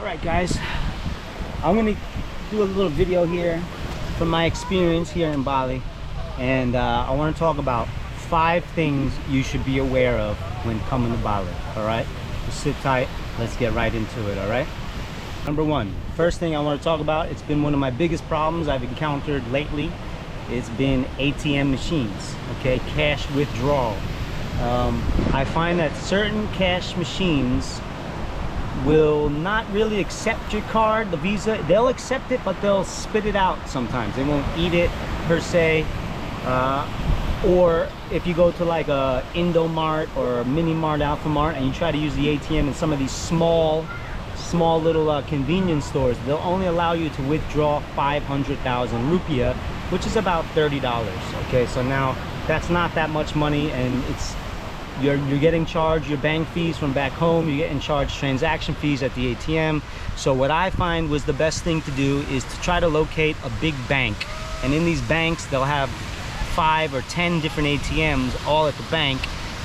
All right, guys, I'm gonna do a little video here from my experience here in Bali, and I want to talk about 5 things you should be aware of when coming to Bali. All right, just sit tight, let's get right into it. All right, number 1, first thing I want to talk about, it's been one of my biggest problems I've encountered lately. It's been ATM machines, okay, cash withdrawal. I find that certain cash machines will not really accept your card, the Visa. They'll accept it, but they'll spit it out sometimes. They won't eat it per se. Or if you go to like a Indomart or a Mini Mart, Alpha Mart, and you try to use the ATM in some of these small little convenience stores, they'll only allow you to withdraw 500,000 rupiah, which is about $30. Okay, so now that's not that much money, and you're getting charged your bank fees from back home. You're getting charged transaction fees at the ATM. So what I find was the best thing to do is to try to locate a big bank, and in these banks they'll have 5 or 10 different ATMs all at the bank,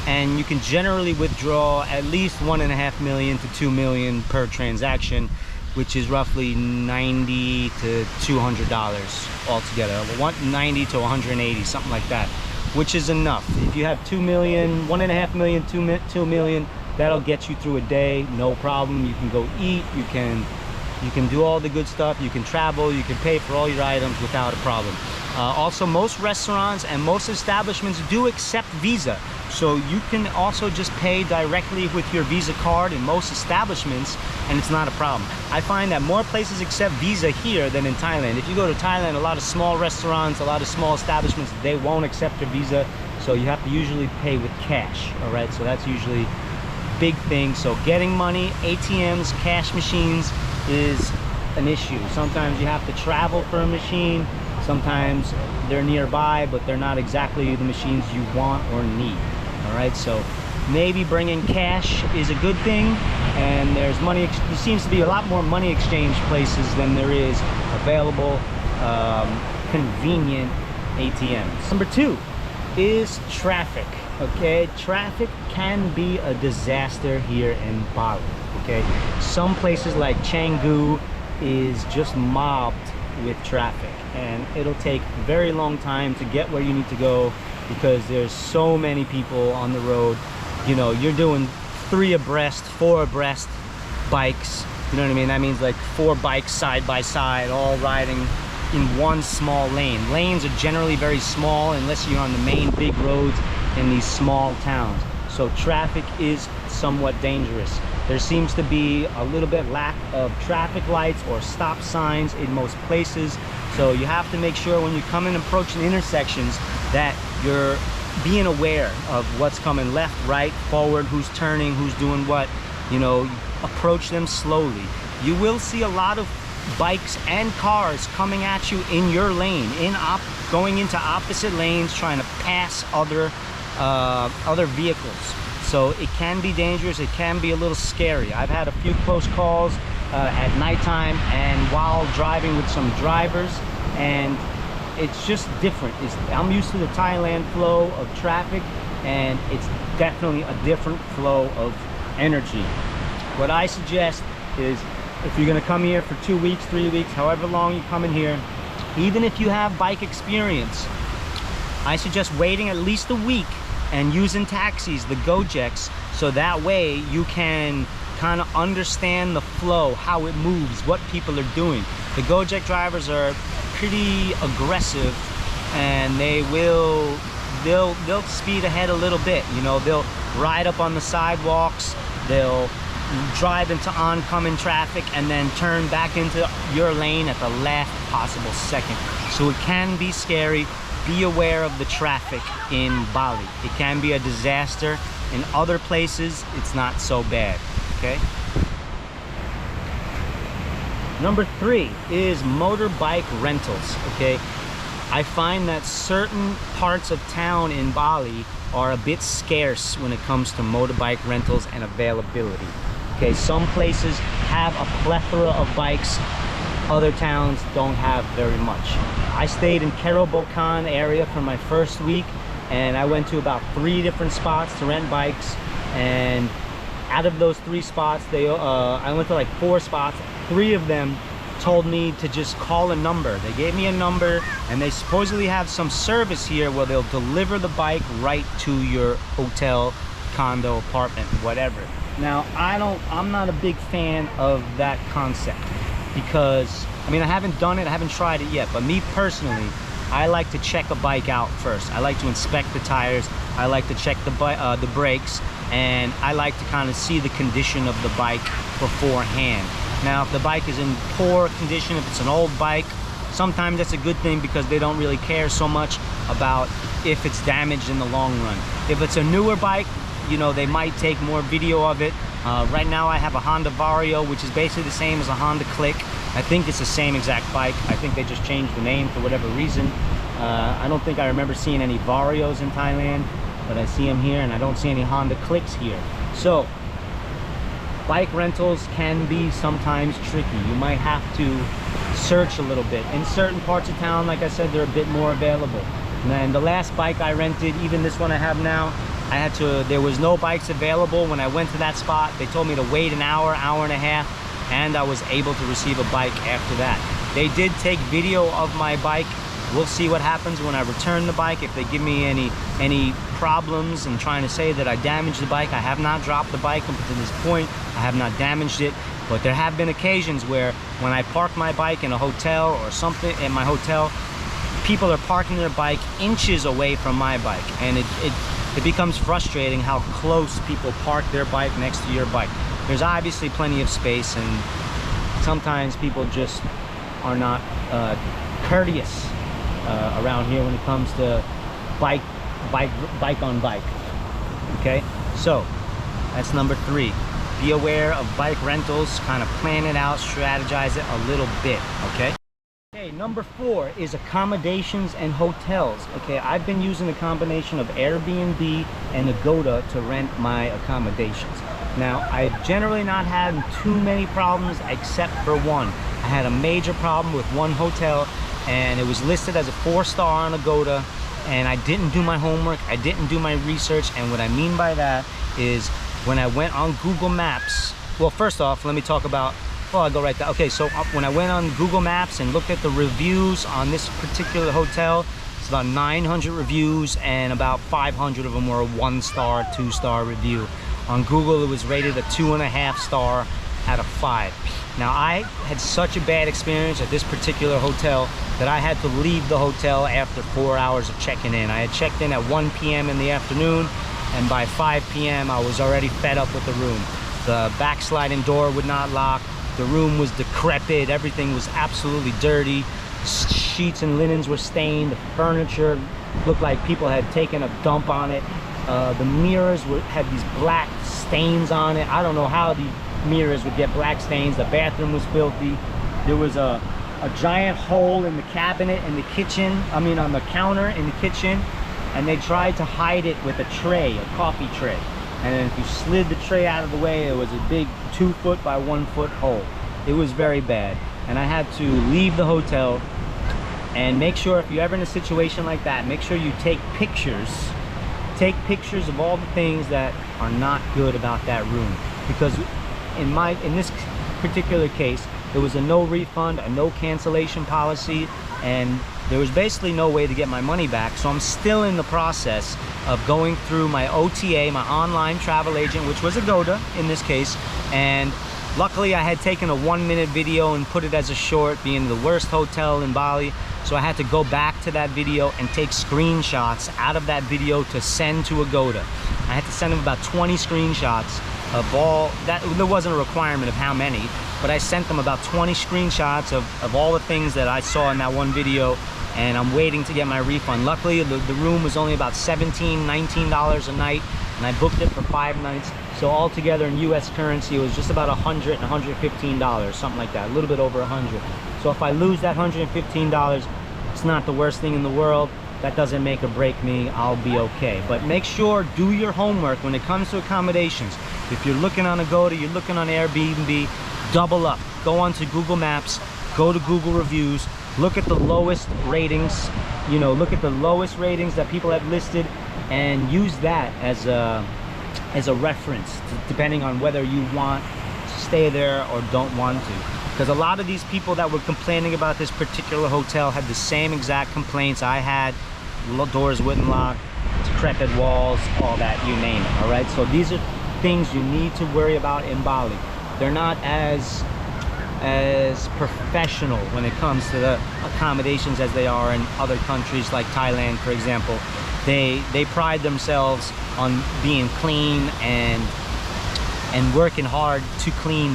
and you can generally withdraw at least 1.5 million to 2 million per transaction, which is roughly $90 to $200 altogether. 90 to 180, something like that, which is enough. If you have 2 million, 1.5 million, 2 million, that'll get you through a day, no problem. You can go eat, you can do all the good stuff, you can travel, you can pay for all your items without a problem. Also, most restaurants and most establishments do accept Visa, so you can also just pay directly with your Visa card in most establishments, and it's not a problem. I find that more places accept Visa here than in Thailand. If you go to Thailand, a lot of small restaurants, a lot of small establishments, they won't accept your Visa, so you have to usually pay with cash. All right, so that's usually a big thing. So getting money, ATMs, cash machines is an issue. Sometimes you have to travel for a machine. Sometimes they're nearby, but they're not exactly the machines you want or need. All right, so maybe bringing cash is a good thing, and there seems to be a lot more money exchange places than there is available convenient ATMs. Number 2 is traffic. Okay, traffic can be a disaster here in Bali. Okay, some places like Canggu is just mobbed with traffic, and it'll take a very long time to get where you need to go because there's so many people on the road. You know, you're doing 3 abreast, 4 abreast bikes, you know what I mean? That means like 4 bikes side by side, all riding in one small lane. Lanes are generally very small unless you're on the main big roads in these small towns, so traffic is somewhat dangerous. There seems to be a little bit lack of traffic lights or stop signs in most places, so you have to make sure when you come and approaching intersections that you're being aware of what's coming left, right, forward, who's turning, who's doing what. You know, approach them slowly. You will see a lot of bikes and cars coming at you in your lane, going into opposite lanes, trying to pass other vehicles. So it can be dangerous, it can be a little scary. I've had a few close calls at nighttime and while driving with some drivers, and it's just different. I'm used to the Thailand flow of traffic, and it's definitely a different flow of energy. What I suggest is, if you're gonna come here for 2 weeks, 3 weeks, however long you come in here, even if you have bike experience, I suggest waiting at least a week and using taxis, the Gojeks, so that way you can kind of understand the flow, how it moves, what people are doing. The Gojek drivers are pretty aggressive, and they'll speed ahead a little bit. You know, they'll ride up on the sidewalks, they'll drive into oncoming traffic and then turn back into your lane at the last possible second. So it can be scary. Be aware of the traffic in Bali. It can be a disaster. In other places, it's not so bad, okay? Number 3 is motorbike rentals, okay? I find that certain parts of town in Bali are a bit scarce when it comes to motorbike rentals and availability. Okay, some places have a plethora of bikes, other towns don't have very much. I stayed in Kerobokan area for my first week, and I went to about 3 different spots to rent bikes, and Out of those 3 spots, I went to like 4 spots. 3 of them told me to just call a number. They gave me a number, and they supposedly have some service here where they'll deliver the bike right to your hotel, condo, apartment, whatever. Now, I'm not a big fan of that concept, because I mean, I haven't done it, I haven't tried it yet, but me personally, I like to check a bike out first. I like to inspect the tires, I like to check the brakes, and I like to kind of see the condition of the bike beforehand. Now, if the bike is in poor condition, if it's an old bike, sometimes that's a good thing, because they don't really care so much about if it's damaged in the long run. If it's a newer bike, you know, they might take more video of it. Right now I have a Honda Vario, which is basically the same as a Honda Click. I think it's the same exact bike. I think they just changed the name for whatever reason. I don't think I remember seeing any Varios in Thailand, but I see them here, and I don't see any Honda Clicks here. So bike rentals can be sometimes tricky. You might have to search a little bit. In certain parts of town, like I said, they're a bit more available. And the last bike I rented, even this one I have now, there was no bikes available. When I went to that spot, they told me to wait an hour, hour and a half, and I was able to receive a bike after that. They did take video of my bike. We'll see what happens when I return the bike, if they give me any problems and trying to say that I damaged the bike. I have not dropped the bike up to this point. I have not damaged it, but there have been occasions where when I park my bike in a hotel or something in my hotel, people are parking their bike inches away from my bike, and it becomes frustrating how close people park their bike next to your bike. There's obviously plenty of space, and sometimes people just are not courteous around here when it comes to bike on bike. Okay, so that's number 3. Be aware of bike rentals, kind of plan it out, strategize it a little bit. Okay, number 4 is accommodations and hotels. Okay, I've been using a combination of Airbnb and Agoda to rent my accommodations. Now, I've generally not had too many problems except for one. I had a major problem with one hotel, and it was listed as a 4-star on Agoda, and I didn't do my homework, I didn't do my research. And what I mean by that is, when I went on Google Maps, well, first off, let me talk about, oh, I'll go right there. Okay, so when I went on Google Maps and looked at the reviews on this particular hotel, it's about 900 reviews, and about 500 of them were a 1-star, 2-star review. On Google, it was rated a 2.5 star out of 5. Now, I had such a bad experience at this particular hotel that I had to leave the hotel after 4 hours of checking in. I had checked in at 1 p.m. in the afternoon, and by 5 p.m. I was already fed up with the room. The backsliding door would not lock. The room was decrepit. Everything was absolutely dirty. Sheets and linens were stained. The furniture looked like people had taken a dump on it. The mirrors had these black stains on it. I don't know how the mirrors would get black stains. The bathroom was filthy. There was a giant hole in the cabinet in the kitchen, I mean on the counter in the kitchen, and they tried to hide it with a tray, a coffee tray. And if you slid the tray out of the way, it was a big 2-foot by 1-foot hole. It was very bad, and I had to leave the hotel. And make sure, if you're ever in a situation like that, make sure you take pictures of all the things that are not good about that room. Because in this particular case, there was a no refund, a no cancellation policy, and there was basically no way to get my money back. So I'm still in the process of going through my OTA, my online travel agent, which was Agoda in this case. And luckily I had taken a 1-minute video and put it as a short, being the worst hotel in Bali. So I had to go back to that video and take screenshots out of that video to send to Agoda. I had to send them about 20 screenshots of all that. There wasn't a requirement of how many, but I sent them about 20 screenshots of all the things that I saw in that one video, and I'm waiting to get my refund. Luckily, the room was only about $17, $19 a night, and I booked it for 5 nights. So altogether in US currency, it was just about $100 and $115, something like that, a little bit over 100. So if I lose that $115, it's not the worst thing in the world. That doesn't make or break me. I'll be okay. But make sure, do your homework when it comes to accommodations. If you're looking on Agoda, you're looking on Airbnb, double up. Go onto Google Maps, go to Google reviews, look at the lowest ratings, look at the lowest ratings that people have listed, and use that as as a reference, depending on whether you want to stay there or don't want to. Because a lot of these people that were complaining about this particular hotel had the same exact complaints I had. Doors wouldn't lock, decrepit walls, all that, you name it. All right, so these are things you need to worry about in Bali. They're not as professional when it comes to the accommodations as they are in other countries like Thailand, for example. They pride themselves on being clean and working hard to clean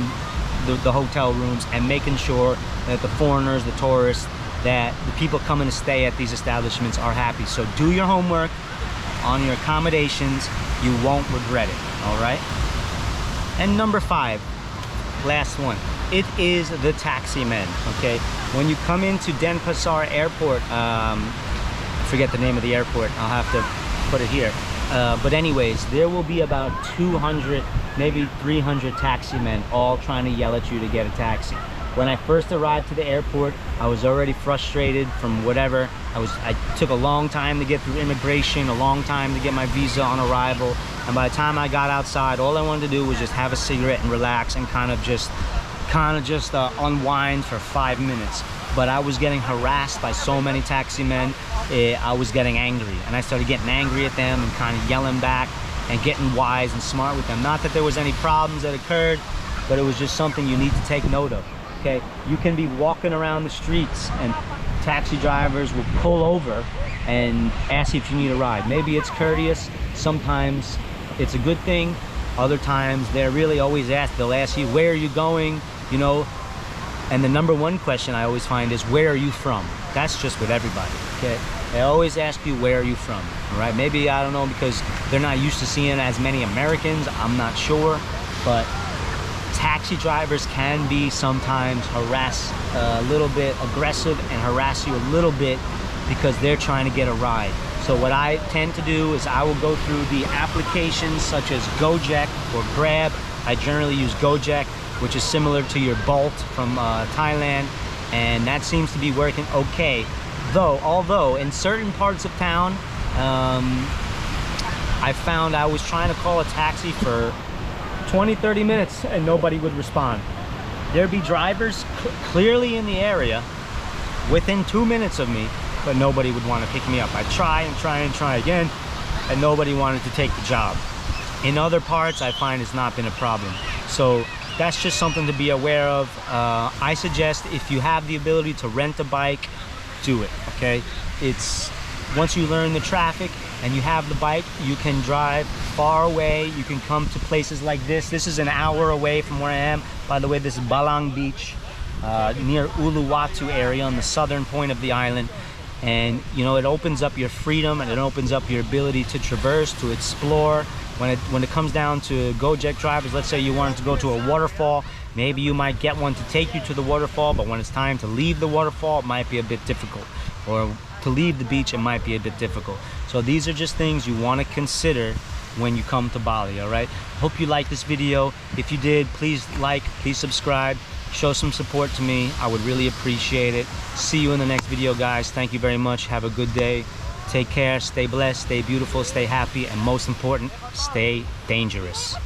the hotel rooms and making sure that the foreigners, the tourists, that the people coming to stay at these establishments are happy. So do your homework on your accommodations. You won't regret it. All right. And number 5, last one, it is the taxi men. Okay, when you come into Denpasar airport, I forget the name of the airport, I'll have to put it here, but anyways, there will be about 200, maybe 300 taxi men all trying to yell at you to get a taxi. When I first arrived to the airport, I was already frustrated from whatever. I took a long time to get through immigration, a long time to get my visa on arrival, and by the time I got outside, all I wanted to do was just have a cigarette and relax and kind of just unwind for 5 minutes. But I was getting harassed by so many taxi men. I was getting angry, and I started getting angry at them and kind of yelling back and getting wise and smart with them. Not that there was any problems that occurred, but it was just something you need to take note of. Okay, you can be walking around the streets and taxi drivers will pull over and ask you if you need a ride. Maybe it's courteous, sometimes it's a good thing, other times they're really always they'll ask you, where are you going, you know. And the number 1 question I always find is, where are you from? That's just with everybody. Okay, they always ask you, where are you from? All right, maybe, I don't know, because they're not used to seeing as many Americans, I'm not sure, but taxi drivers can be sometimes a little bit aggressive and harass you a little bit because they're trying to get a ride. So what I tend to do is I will go through the applications such as Gojek or Grab. I generally use Gojek, which is similar to your Bolt from Thailand, and that seems to be working okay. Although in certain parts of town, I found I was trying to call a taxi for 20-30 minutes and nobody would respond. There'd be drivers clearly in the area within 2 minutes of me, but nobody would want to pick me up. I'd try and try and try again, and nobody wanted to take the job. In other parts, I find it's not been a problem. So that's just something to be aware of. I suggest if you have the ability to rent a bike, do it. Okay, it's once you learn the traffic and you have the bike, you can drive far away. You can come to places like this. This is an hour away from where I am. By the way, this is Balang Beach, near Uluwatu area on the southern point of the island. And you know, it opens up your freedom and it opens up your ability to traverse, to explore. When it comes down to Gojek drivers, let's say you wanted to go to a waterfall, maybe you might get one to take you to the waterfall, but when it's time to leave the waterfall, it might be a bit difficult. Or to leave the beach, it might be a bit difficult. So these are just things you want to consider when you come to Bali. All right, hope you liked this video. If you did, please like, please subscribe, show some support to me. I would really appreciate it. See you in the next video, guys. Thank you very much. Have a good day. Take care, stay blessed, stay beautiful, stay happy, and most important, stay dangerous.